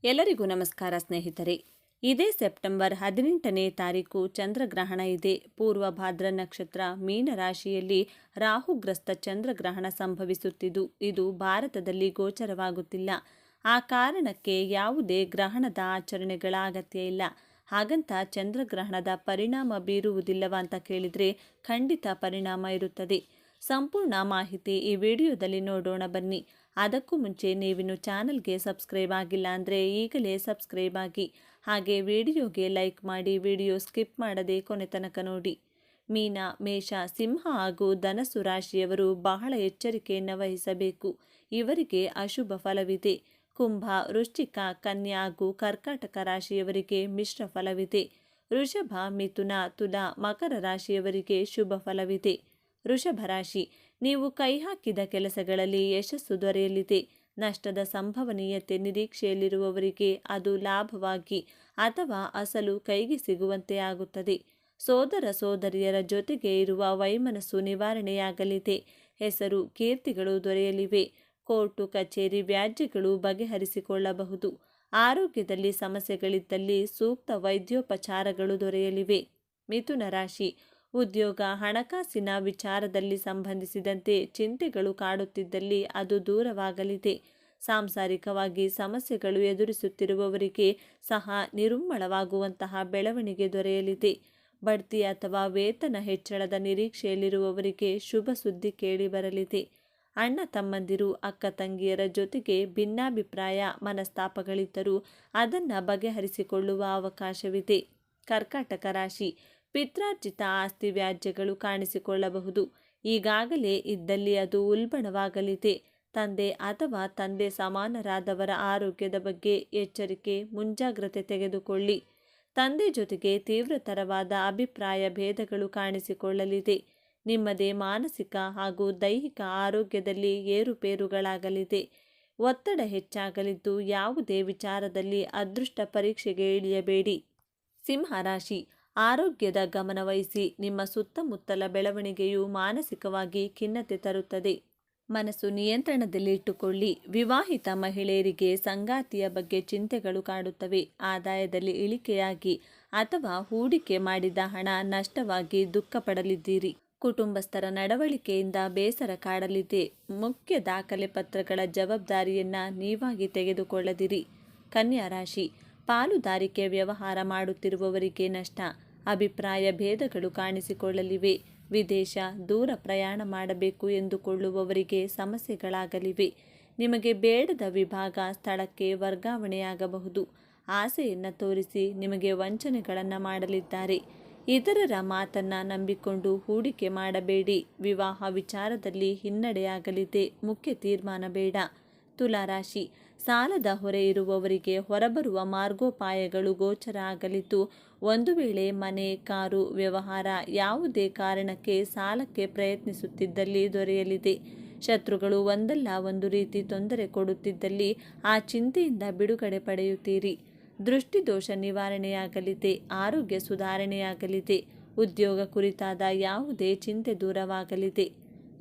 ಎಲ್ಲರಿಗೂ ನಮಸ್ಕಾರ ಸ್ನೇಹಿತರೆ. ಇದೇ ಸೆಪ್ಟೆಂಬರ್ 18ನೇ ತಾರೀಕು ಚಂದ್ರಗ್ರಹಣ ಇದೆ. ಪೂರ್ವ ಭಾದ್ರ ನಕ್ಷತ್ರ ಮೀನರಾಶಿಯಲ್ಲಿ ರಾಹುಗ್ರಸ್ತ ಚಂದ್ರಗ್ರಹಣ ಸಂಭವಿಸುತ್ತಿದ್ದು ಇದು ಭಾರತದಲ್ಲಿ ಗೋಚರವಾಗುತ್ತಿಲ್ಲ. ಆ ಕಾರಣಕ್ಕೆ ಯಾವುದೇ ಗ್ರಹಣದ ಆಚರಣೆಗಳ ಅಗತ್ಯ ಇಲ್ಲ. ಹಾಗಂತ ಚಂದ್ರಗ್ರಹಣದ ಪರಿಣಾಮ ಬೀರುವುದಿಲ್ಲವಾ ಅಂತ ಕೇಳಿದರೆ ಖಂಡಿತ ಪರಿಣಾಮ ಇರುತ್ತದೆ. ಸಂಪೂರ್ಣ ಮಾಹಿತಿ ಈ ವಿಡಿಯೋದಲ್ಲಿ ನೋಡೋಣ ಬನ್ನಿ. ಅದಕ್ಕೂ ಮುಂಚೆ ನೀವಿನ್ನು ಚಾನಲ್ಗೆ ಸಬ್ಸ್ಕ್ರೈಬ್ ಆಗಿಲ್ಲ ಅಂದರೆ ಈಗಲೇ ಸಬ್ಸ್ಕ್ರೈಬ್ ಆಗಿ, ಹಾಗೆ ವಿಡಿಯೋಗೆ ಲೈಕ್ ಮಾಡಿ, ವಿಡಿಯೋ ಸ್ಕಿಪ್ ಮಾಡದೆ ಕೊನೆ ತನಕ ನೋಡಿ. ಮೀನ, ಮೇಷ, ಸಿಂಹ ಹಾಗೂ ಧನಸ್ಸು ರಾಶಿಯವರು ಬಹಳ ಎಚ್ಚರಿಕೆಯನ್ನು ವಹಿಸಬೇಕು. ಇವರಿಗೆ ಅಶುಭ ಫಲವಿದೆ. ಕುಂಭ, ವೃಶ್ಚಿಕ, ಕನ್ಯಾ ಹಾಗೂ ಕರ್ಕಾಟಕ ರಾಶಿಯವರಿಗೆ ಮಿಶ್ರ ಫಲವಿದೆ. ವೃಷಭ, ಮಿಥುನ, ತುಲಾ, ಮಕರ ರಾಶಿಯವರಿಗೆ ಶುಭ ಫಲವಿದೆ. ವೃಷಭ ರಾಶಿ, ನೀವು ಕೈ ಹಾಕಿದ ಕೆಲಸಗಳಲ್ಲಿ ಯಶಸ್ಸು ದೊರೆಯಲಿದೆ. ನಷ್ಟದ ಸಂಭವನೀಯತೆ ನಿರೀಕ್ಷೆಯಲ್ಲಿರುವವರಿಗೆ ಅದು ಲಾಭವಾಗಿ ಅಥವಾ ಅಸಲು ಕೈಗೆ ಸಿಗುವಂತೆ ಆಗುತ್ತದೆ. ಸೋದರ ಸೋದರಿಯರ ಜೊತೆಗೆ ಇರುವ ವೈಮನಸ್ಸು ನಿವಾರಣೆಯಾಗಲಿದೆ. ಹೆಸರು, ಕೀರ್ತಿಗಳು ದೊರೆಯಲಿವೆ. ಕೋರ್ಟು ಕಚೇರಿ ವ್ಯಾಜ್ಯಗಳು ಬಗೆಹರಿಸಿಕೊಳ್ಳಬಹುದು. ಆರೋಗ್ಯದಲ್ಲಿ ಸಮಸ್ಯೆಗಳಿದ್ದಲ್ಲಿ ಸೂಕ್ತ ವೈದ್ಯೋಪಚಾರಗಳು ದೊರೆಯಲಿವೆ. ಮಿಥುನ ರಾಶಿ, ಉದ್ಯೋಗ, ಹಣಕಾಸಿನ ವಿಚಾರದಲ್ಲಿ ಸಂಬಂಧಿಸಿದಂತೆ ಚಿಂತೆಗಳು ಕಾಡುತ್ತಿದ್ದಲ್ಲಿ ಅದು ದೂರವಾಗಲಿದೆ. ಸಾಂಸಾರಿಕವಾಗಿ ಸಮಸ್ಯೆಗಳು ಎದುರಿಸುತ್ತಿರುವವರಿಗೆ ಸಹ ನಿರುಮ್ಮಳವಾಗುವಂತಹ ಬೆಳವಣಿಗೆ ದೊರೆಯಲಿದೆ. ಬಡ್ತಿ ಅಥವಾ ವೇತನ ಹೆಚ್ಚಳದ ನಿರೀಕ್ಷೆಯಲ್ಲಿರುವವರಿಗೆ ಶುಭ ಸುದ್ದಿ ಕೇಳಿಬರಲಿದೆ. ಅಣ್ಣ ತಮ್ಮಂದಿರು, ಅಕ್ಕ ತಂಗಿಯರ ಜೊತೆಗೆ ಭಿನ್ನಾಭಿಪ್ರಾಯ ಮನಸ್ತಾಪಗಳಿದ್ದರೂ ಅದನ್ನು ಬಗೆಹರಿಸಿಕೊಳ್ಳುವ ಅವಕಾಶವಿದೆ. ಕರ್ಕಾಟಕ ರಾಶಿ, ಪಿತ್ರಾರ್ಜಿತ ಆಸ್ತಿ ವ್ಯಾಜ್ಯಗಳು ಕಾಣಿಸಿಕೊಳ್ಳಬಹುದು. ಈಗಾಗಲೇ ಇದ್ದಲ್ಲಿ ಅದು ಉಲ್ಬಣವಾಗಲಿದೆ. ತಂದೆ ಅಥವಾ ತಂದೆ ಸಮಾನರಾದವರ ಆರೋಗ್ಯದ ಬಗ್ಗೆ ಎಚ್ಚರಿಕೆ, ಮುಂಜಾಗ್ರತೆ ತೆಗೆದುಕೊಳ್ಳಿ. ತಂದೆ ಜೊತೆಗೆ ತೀವ್ರತರವಾದ ಅಭಿಪ್ರಾಯ ಭೇದಗಳು ಕಾಣಿಸಿಕೊಳ್ಳಲಿದೆ. ನಿಮ್ಮದೇ ಮಾನಸಿಕ ಹಾಗೂ ದೈಹಿಕ ಆರೋಗ್ಯದಲ್ಲಿ ಏರುಪೇರುಗಳಾಗಲಿದೆ. ಒತ್ತಡ ಹೆಚ್ಚಾಗಲಿದ್ದು ಯಾವುದೇ ವಿಚಾರದಲ್ಲಿ ಅದೃಷ್ಟ ಪರೀಕ್ಷೆಗೆ ಇಳಿಯಬೇಡಿ. ಸಿಂಹ ರಾಶಿ, ಆರೋಗ್ಯದ ಗಮನ ವಹಿಸಿ. ನಿಮ್ಮ ಸುತ್ತಮುತ್ತಲ ಬೆಳವಣಿಗೆಯು ಮಾನಸಿಕವಾಗಿ ಖಿನ್ನತೆ ತರುತ್ತದೆ. ಮನಸ್ಸು ನಿಯಂತ್ರಣದಲ್ಲಿ ಇಟ್ಟುಕೊಳ್ಳಿ. ವಿವಾಹಿತ ಮಹಿಳೆಯರಿಗೆ ಸಂಗಾತಿಯ ಬಗ್ಗೆ ಚಿಂತೆಗಳು ಕಾಡುತ್ತವೆ. ಆದಾಯದಲ್ಲಿ ಇಳಿಕೆಯಾಗಿ ಅಥವಾ ಹೂಡಿಕೆ ಮಾಡಿದ ಹಣ ನಷ್ಟವಾಗಿ ದುಃಖ ಪಡಲಿದ್ದೀರಿ. ಕುಟುಂಬಸ್ಥರ ನಡವಳಿಕೆಯಿಂದ ಬೇಸರ ಕಾಡಲಿದೆ. ಮುಖ್ಯ ದಾಖಲೆ ಪತ್ರಗಳ ಜವಾಬ್ದಾರಿಯನ್ನು ನೀವಾಗಿ ತೆಗೆದುಕೊಳ್ಳದಿರಿ. ಕನ್ಯಾ ರಾಶಿ, ಪಾಲುದಾರಿಕೆ ವ್ಯವಹಾರ ಮಾಡುತ್ತಿರುವವರಿಗೆ ನಷ್ಟ. ಅಭಿಪ್ರಾಯ ಭೇದಗಳು ಕಾಣಿಸಿಕೊಳ್ಳಲಿವೆ. ವಿದೇಶ, ದೂರ ಪ್ರಯಾಣ ಮಾಡಬೇಕು ಎಂದುಕೊಳ್ಳುವವರಿಗೆ ಸಮಸ್ಯೆಗಳಾಗಲಿವೆ. ನಿಮಗೆ ಬೇಡದ ವಿಭಾಗ, ಸ್ಥಳಕ್ಕೆ ವರ್ಗಾವಣೆಯಾಗಬಹುದು. ಆಸೆಯನ್ನು ತೋರಿಸಿ ನಿಮಗೆ ವಂಚನೆಗಳನ್ನು ಮಾಡಲಿದ್ದಾರೆ. ಇತರರ ಮಾತನ್ನು ನಂಬಿಕೊಂಡು ಹೂಡಿಕೆ ಮಾಡಬೇಡಿ. ವಿವಾಹ ವಿಚಾರದಲ್ಲಿ ಹಿನ್ನಡೆಯಾಗಲಿದೆ. ಮುಖ್ಯ ತೀರ್ಮಾನ ಬೇಡ. ತುಲಾ ರಾಶಿ, ಸಾಲದ ಹೊರೆ ಇರುವವರಿಗೆ ಹೊರಬರುವ ಮಾರ್ಗೋಪಾಯಗಳು ಗೋಚರ ಆಗಲಿದ್ದು ಒಂದು ವೇಳೆ ಮನೆ, ಕಾರು, ವ್ಯವಹಾರ ಯಾವುದೇ ಕಾರಣಕ್ಕೆ ಸಾಲಕ್ಕೆ ಪ್ರಯತ್ನಿಸುತ್ತಿದ್ದಲ್ಲಿ ದೊರೆಯಲಿದೆ. ಶತ್ರುಗಳು ಒಂದಲ್ಲ ಒಂದು ರೀತಿ ತೊಂದರೆ ಕೊಡುತ್ತಿದ್ದಲ್ಲಿ ಆ ಚಿಂತೆಯಿಂದ ಬಿಡುಗಡೆ ಪಡೆಯುತ್ತೀರಿ. ದೃಷ್ಟಿದೋಷ ನಿವಾರಣೆಯಾಗಲಿದೆ. ಆರೋಗ್ಯ ಸುಧಾರಣೆಯಾಗಲಿದೆ. ಉದ್ಯೋಗ ಕುರಿತಾದ ಯಾವುದೇ ಚಿಂತೆ ದೂರವಾಗಲಿದೆ.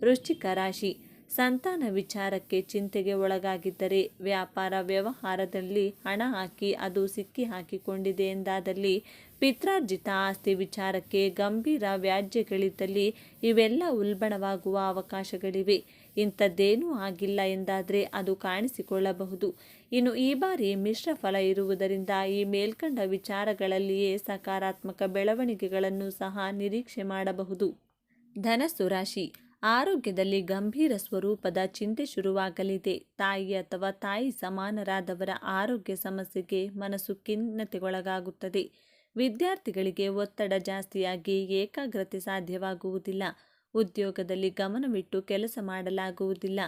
ವೃಶ್ಚಿಕ ರಾಶಿ, ಸಂತಾನ ವಿಚಾರಕ್ಕೆ ಚಿಂತೆಗೆ ಒಳಗಾಗಿದ್ದರೆ, ವ್ಯಾಪಾರ ವ್ಯವಹಾರದಲ್ಲಿ ಹಣ ಹಾಕಿ ಅದು ಸಿಕ್ಕಿ ಹಾಕಿಕೊಂಡಿದೆ ಎಂದಾದಲ್ಲಿ, ಪಿತ್ರಾರ್ಜಿತ ಆಸ್ತಿ ವಿಚಾರಕ್ಕೆ ಗಂಭೀರ ವ್ಯಾಜ್ಯಗಳಿದ್ದಲ್ಲಿ ಇವೆಲ್ಲ ಉಲ್ಬಣವಾಗುವ ಅವಕಾಶಗಳಿವೆ. ಇಂಥದ್ದೇನೂ ಆಗಿಲ್ಲ ಎಂದಾದರೆ ಅದು ಕಾಣಿಸಿಕೊಳ್ಳಬಹುದು. ಇನ್ನು ಈ ಬಾರಿ ಮಿಶ್ರ ಫಲ ಇರುವುದರಿಂದ ಈ ಮೇಲ್ಕಂಡ ವಿಚಾರಗಳಲ್ಲಿಯೇ ಸಕಾರಾತ್ಮಕ ಬೆಳವಣಿಗೆಗಳನ್ನು ಸಹ ನಿರೀಕ್ಷೆ ಮಾಡಬಹುದು. ಧನಸ್ಸು ರಾಶಿ, ಆರೋಗ್ಯದಲ್ಲಿ ಗಂಭೀರ ಸ್ವರೂಪದ ಚಿಂತೆ ಶುರುವಾಗಲಿದೆ. ತಾಯಿ ಅಥವಾ ತಾಯಿ ಸಮಾನರಾದವರ ಆರೋಗ್ಯ ಸಮಸ್ಯೆಗೆ ಮನಸ್ಸು ಖಿನ್ನತೆಗೊಳಗಾಗುತ್ತದೆ. ವಿದ್ಯಾರ್ಥಿಗಳಿಗೆ ಒತ್ತಡ ಜಾಸ್ತಿಯಾಗಿ ಏಕಾಗ್ರತೆ ಸಾಧ್ಯವಾಗುವುದಿಲ್ಲ. ಉದ್ಯೋಗದಲ್ಲಿ ಗಮನವಿಟ್ಟು ಕೆಲಸ ಮಾಡಲಾಗುವುದಿಲ್ಲ.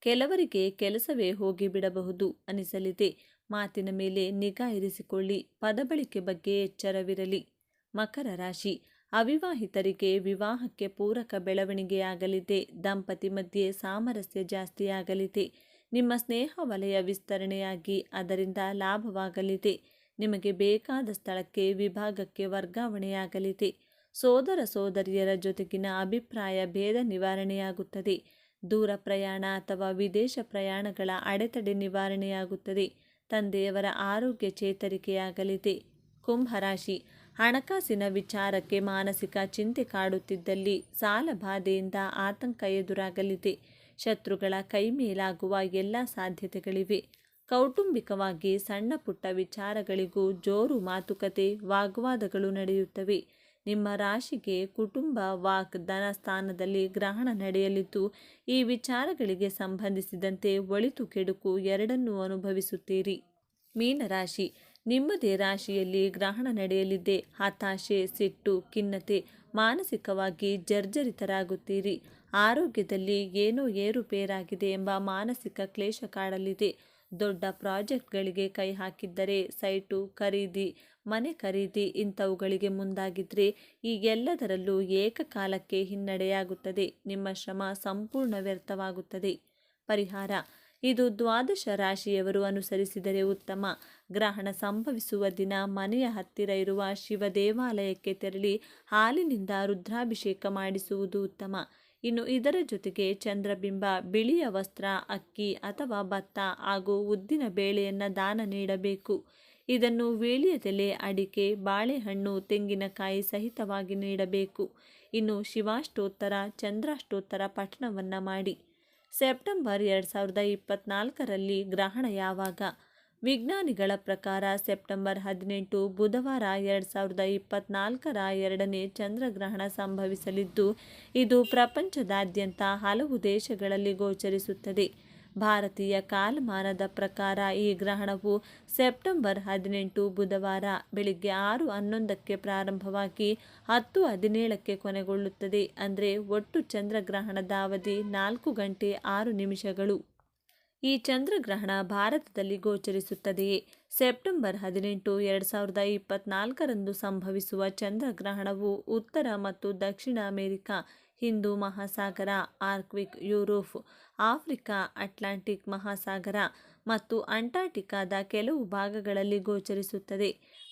ಕೆಲವರಿಗೆ ಕೆಲಸವೇ ಹೋಗಿಬಿಡಬಹುದು ಅನಿಸಲಿದೆ. ಮಾತಿನ ಮೇಲೆ ನಿಗಾ ಇರಿಸಿಕೊಳ್ಳಿ. ಪದಬಳಕೆ ಬಗ್ಗೆ ಎಚ್ಚರವಿರಲಿ. ಮಕರ ರಾಶಿ, ಅವಿವಾಹಿತರಿಗೆ ವಿವಾಹಕ್ಕೆ ಪೂರಕ ಬೆಳವಣಿಗೆಯಾಗಲಿದೆ. ದಂಪತಿ ಮಧ್ಯೆ ಸಾಮರಸ್ಯ ಜಾಸ್ತಿಯಾಗಲಿದೆ. ನಿಮ್ಮ ಸ್ನೇಹ ವಲಯ ವಿಸ್ತರಣೆಯಾಗಿ ಅದರಿಂದ ಲಾಭವಾಗಲಿದೆ. ನಿಮಗೆ ಬೇಕಾದ ಸ್ಥಳಕ್ಕೆ, ವಿಭಾಗಕ್ಕೆ ವರ್ಗಾವಣೆಯಾಗಲಿದೆ. ಸೋದರ ಸೋದರಿಯರ ಜೊತೆಗಿನ ಅಭಿಪ್ರಾಯ ಭೇದ ನಿವಾರಣೆಯಾಗುತ್ತದೆ. ದೂರ ಪ್ರಯಾಣ ಅಥವಾ ವಿದೇಶ ಪ್ರಯಾಣಗಳ ಅಡೆತಡೆ ನಿವಾರಣೆಯಾಗುತ್ತದೆ. ತಂದೆಯವರ ಆರೋಗ್ಯ ಚೇತರಿಕೆಯಾಗಲಿದೆ. ಕುಂಭರಾಶಿ, ಹಣಕಾಸಿನ ವಿಚಾರಕ್ಕೆ ಮಾನಸಿಕ ಚಿಂತೆ ಕಾಡುತ್ತಿದ್ದಲ್ಲಿ ಸಾಲ ಬಾಧೆಯಿಂದ ಆತಂಕ ಎದುರಾಗಲಿದೆ. ಶತ್ರುಗಳ ಕೈಮೇಲಾಗುವ ಎಲ್ಲ ಸಾಧ್ಯತೆಗಳಿವೆ. ಕೌಟುಂಬಿಕವಾಗಿ ಸಣ್ಣ ಪುಟ್ಟ ವಿಚಾರಗಳಿಗೂ ಜೋರು ಮಾತುಕತೆ, ವಾಗ್ವಾದಗಳು ನಡೆಯುತ್ತವೆ. ನಿಮ್ಮ ರಾಶಿಗೆ ಕುಟುಂಬ, ವಾಕ್, ಧನ ಸ್ಥಾನದಲ್ಲಿ ಗ್ರಹಣ ನಡೆಯಲಿದ್ದು ಈ ವಿಚಾರಗಳಿಗೆ ಸಂಬಂಧಿಸಿದಂತೆ ಒಳಿತು ಕೆಡುಕು ಎರಡನ್ನೂ ಅನುಭವಿಸುತ್ತೀರಿ. ಮೀನರಾಶಿ, ನಿಮ್ಮದೇ ರಾಶಿಯಲ್ಲಿ ಗ್ರಹಣ ನಡೆಯಲಿದೆ. ಹತಾಶೆ, ಸಿಟ್ಟು, ಖಿನ್ನತೆ, ಮಾನಸಿಕವಾಗಿ ಜರ್ಜರಿತರಾಗುತ್ತೀರಿ. ಆರೋಗ್ಯದಲ್ಲಿ ಏನೋ ಏರುಪೇರಾಗಿದೆ ಎಂಬ ಮಾನಸಿಕ ಕ್ಲೇಶ ಕಾಡಲಿದೆ. ದೊಡ್ಡ ಪ್ರಾಜೆಕ್ಟ್ಗಳಿಗೆ ಕೈ ಹಾಕಿದ್ದರೆ, ಸೈಟು ಖರೀದಿ, ಮನೆ ಖರೀದಿ ಇಂಥವುಗಳಿಗೆ ಮುಂದಾಗಿದ್ದರೆ ಈ ಎಲ್ಲದರಲ್ಲೂ ಏಕಕಾಲಕ್ಕೆ ಹಿನ್ನಡೆಯಾಗುತ್ತದೆ. ನಿಮ್ಮ ಶ್ರಮ ಸಂಪೂರ್ಣ ವ್ಯರ್ಥವಾಗುತ್ತದೆ. ಪರಿಹಾರ: ಇದು ದ್ವಾದಶ ರಾಶಿಯವರು ಅನುಸರಿಸಿದರೆ ಉತ್ತಮ. ಗ್ರಹಣ ಸಂಭವಿಸುವ ದಿನ ಮನೆಯ ಹತ್ತಿರ ಇರುವ ಶಿವ ದೇವಾಲಯಕ್ಕೆ ತೆರಳಿ ಹಾಲಿನಿಂದ ರುದ್ರಾಭಿಷೇಕ ಮಾಡಿಸುವುದು ಉತ್ತಮ. ಇನ್ನು ಇದರ ಜೊತೆಗೆ ಚಂದ್ರಬಿಂಬ, ಬಿಳಿಯ ವಸ್ತ್ರ, ಅಕ್ಕಿ ಅಥವಾ ಭತ್ತ ಹಾಗೂ ಉದ್ದಿನ ಬೇಳೆಯನ್ನು ದಾನ ನೀಡಬೇಕು. ಇದನ್ನು ವೀಳ್ಯದೆಲೆ, ಅಡಿಕೆ, ಬಾಳೆಹಣ್ಣು, ತೆಂಗಿನಕಾಯಿ ಸಹಿತವಾಗಿ ನೀಡಬೇಕು. ಇನ್ನು ಶಿವಾಷ್ಟೋತ್ತರ, ಚಂದ್ರಾಷ್ಟೋತ್ತರ ಪಠಣವನ್ನು ಮಾಡಿ. ಸೆಪ್ಟೆಂಬರ್ 2024ರಲ್ಲಿ ಗ್ರಹಣ ಯಾವಾಗ? ವಿಜ್ಞಾನಿಗಳ ಪ್ರಕಾರ ಸೆಪ್ಟೆಂಬರ್ 18 ಬುಧವಾರ 2024ರ ಎರಡನೇ ಚಂದ್ರಗ್ರಹಣ ಸಂಭವಿಸಲಿದ್ದು ಇದು ಪ್ರಪಂಚದಾದ್ಯಂತ ಹಲವು ದೇಶಗಳಲ್ಲಿ ಗೋಚರಿಸುತ್ತದೆ. ಭಾರತೀಯ ಕಾಲಮಾನದ ಪ್ರಕಾರ ಈ ಗ್ರಹಣವು ಸೆಪ್ಟೆಂಬರ್ 18 ಬುಧವಾರ ಬೆಳಿಗ್ಗೆ 6:11ಕ್ಕೆ ಪ್ರಾರಂಭವಾಗಿ 10:17ಕ್ಕೆ ಕೊನೆಗೊಳ್ಳುತ್ತದೆ. ಅಂದರೆ ಒಟ್ಟು ಚಂದ್ರಗ್ರಹಣದ ಅವಧಿ 4 ಗಂಟೆ 6 ನಿಮಿಷಗಳು. ಈ ಚಂದ್ರಗ್ರಹಣ ಭಾರತದಲ್ಲಿ ಗೋಚರಿಸುತ್ತದೆಯೇ? ಸೆಪ್ಟೆಂಬರ್ 18, 2024ರಂದು ಸಂಭವಿಸುವ ಚಂದ್ರಗ್ರಹಣವು ಉತ್ತರ ಮತ್ತು ದಕ್ಷಿಣ ಅಮೆರಿಕ, ಹಿಂದೂ ಮಹಾಸಾಗರ, ಆರ್ಕ್ಟಿಕ್, ಯುರೋಪ್, ಆಫ್ರಿಕಾ, ಅಟ್ಲಾಂಟಿಕ್ ಮಹಾಸಾಗರ ಮತ್ತು ಅಂಟಾರ್ಟಿಕಾದ ಕೆಲವು ಭಾಗಗಳಲ್ಲಿ ಗೋಚರಿಸುತ್ತದೆ.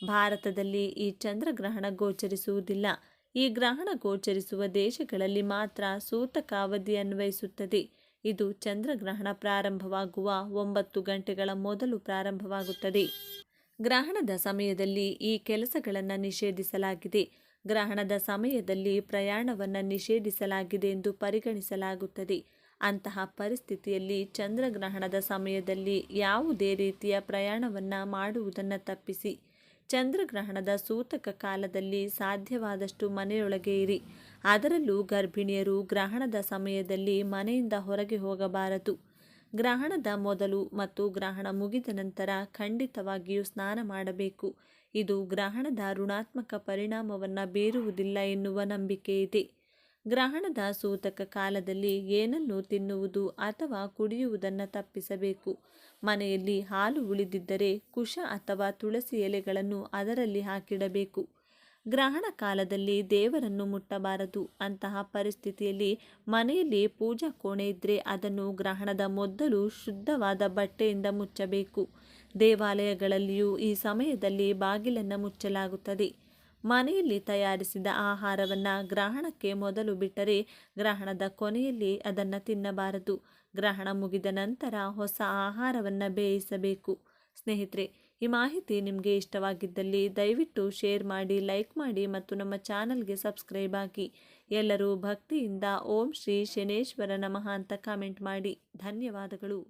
ಭಾರತದಲ್ಲಿ ಈ ಚಂದ್ರಗ್ರಹಣ ಗೋಚರಿಸುವುದಿಲ್ಲ. ಈ ಗ್ರಹಣ ಗೋಚರಿಸುವ ದೇಶಗಳಲ್ಲಿ ಮಾತ್ರ ಸೂತಕ ಅವಧಿ ಅನ್ವಯಿಸುತ್ತದೆ. ಇದು ಚಂದ್ರಗ್ರಹಣ ಪ್ರಾರಂಭವಾಗುವ 9 ಗಂಟೆಗಳ ಮೊದಲು ಪ್ರಾರಂಭವಾಗುತ್ತದೆ. ಗ್ರಹಣದ ಸಮಯದಲ್ಲಿ ಈ ಕೆಲಸಗಳನ್ನು ನಿಷೇಧಿಸಲಾಗಿದೆ. ಗ್ರಹಣದ ಸಮಯದಲ್ಲಿ ಪ್ರಯಾಣವನ್ನು ನಿಷೇಧಿಸಲಾಗಿದೆ ಎಂದು ಪರಿಗಣಿಸಲಾಗುತ್ತದೆ. ಅಂತಹ ಪರಿಸ್ಥಿತಿಯಲ್ಲಿ ಚಂದ್ರಗ್ರಹಣದ ಸಮಯದಲ್ಲಿ ಯಾವುದೇ ರೀತಿಯ ಪ್ರಯಾಣವನ್ನು ಮಾಡುವುದನ್ನು ತಪ್ಪಿಸಿ. ಚಂದ್ರಗ್ರಹಣದ ಸೂತಕ ಕಾಲದಲ್ಲಿ ಸಾಧ್ಯವಾದಷ್ಟು ಮನೆಯೊಳಗೆ ಇರಿ. ಅದರಲ್ಲೂ ಗರ್ಭಿಣಿಯರು ಗ್ರಹಣದ ಸಮಯದಲ್ಲಿ ಮನೆಯಿಂದ ಹೊರಗೆ ಹೋಗಬಾರದು. ಗ್ರಹಣದ ಮೊದಲು ಮತ್ತು ಗ್ರಹಣ ಮುಗಿದ ನಂತರ ಖಂಡಿತವಾಗಿಯೂ ಸ್ನಾನ ಮಾಡಬೇಕು. ಇದು ಗ್ರಹಣದ ಋಣಾತ್ಮಕ ಪರಿಣಾಮವನ್ನು ಬೀರುವುದಿಲ್ಲ ಎನ್ನುವ ನಂಬಿಕೆ ಇದೆ. ಗ್ರಹಣದ ಸೂತಕ ಕಾಲದಲ್ಲಿ ಏನನ್ನೂ ತಿನ್ನುವುದು ಅಥವಾ ಕುಡಿಯುವುದನ್ನು ತಪ್ಪಿಸಬೇಕು. ಮನೆಯಲ್ಲಿ ಹಾಲು ಉಳಿದಿದ್ದರೆ ಕುಶ ಅಥವಾ ತುಳಸಿ ಎಲೆಗಳನ್ನು ಅದರಲ್ಲಿ ಹಾಕಿಡಬೇಕು. ಗ್ರಹಣ ಕಾಲದಲ್ಲಿ ದೇವರನ್ನು ಮುಟ್ಟಬಾರದು. ಅಂತಹ ಪರಿಸ್ಥಿತಿಯಲ್ಲಿ ಮನೆಯಲ್ಲಿ ಪೂಜಾ ಕೋಣೆ ಇದ್ದರೆ ಅದನ್ನು ಗ್ರಹಣದ ಮೊದಲು ಶುದ್ಧವಾದ ಬಟ್ಟೆಯಿಂದ ಮುಚ್ಚಬೇಕು. ದೇವಾಲಯಗಳಲ್ಲಿಯೂ ಈ ಸಮಯದಲ್ಲಿ ಬಾಗಿಲನ್ನು ಮುಚ್ಚಲಾಗುತ್ತದೆ. ಮನೆಯಲ್ಲಿ ತಯಾರಿಸಿದ ಆಹಾರವನ್ನು ಗ್ರಹಣಕ್ಕೆ ಮೊದಲು ಬಿಟ್ಟರೆ ಗ್ರಹಣದ ಕೊನೆಯಲ್ಲಿ ಅದನ್ನು ತಿನ್ನಬಾರದು. ಗ್ರಹಣ ಮುಗಿದ ನಂತರ ಹೊಸ ಆಹಾರವನ್ನು ಬೇಯಿಸಬೇಕು. ಸ್ನೇಹಿತರೆ, ಈ ಮಾಹಿತಿ ನಿಮಗೆ ಇಷ್ಟವಾಗಿದ್ದಲ್ಲಿ ದಯವಿಟ್ಟು ಶೇರ್ ಮಾಡಿ, ಲೈಕ್ ಮಾಡಿ ಮತ್ತು ನಮ್ಮ ಚಾನಲ್ಗೆ ಸಬ್ಸ್ಕ್ರೈಬ್ ಆಗಿ. ಎಲ್ಲರೂ ಭಕ್ತಿಯಿಂದ ಓಂ ಶ್ರೀ ಶನೇಶ್ವರ ನಮಃ ಅಂತ ಕಾಮೆಂಟ್ ಮಾಡಿ. ಧನ್ಯವಾದಗಳು.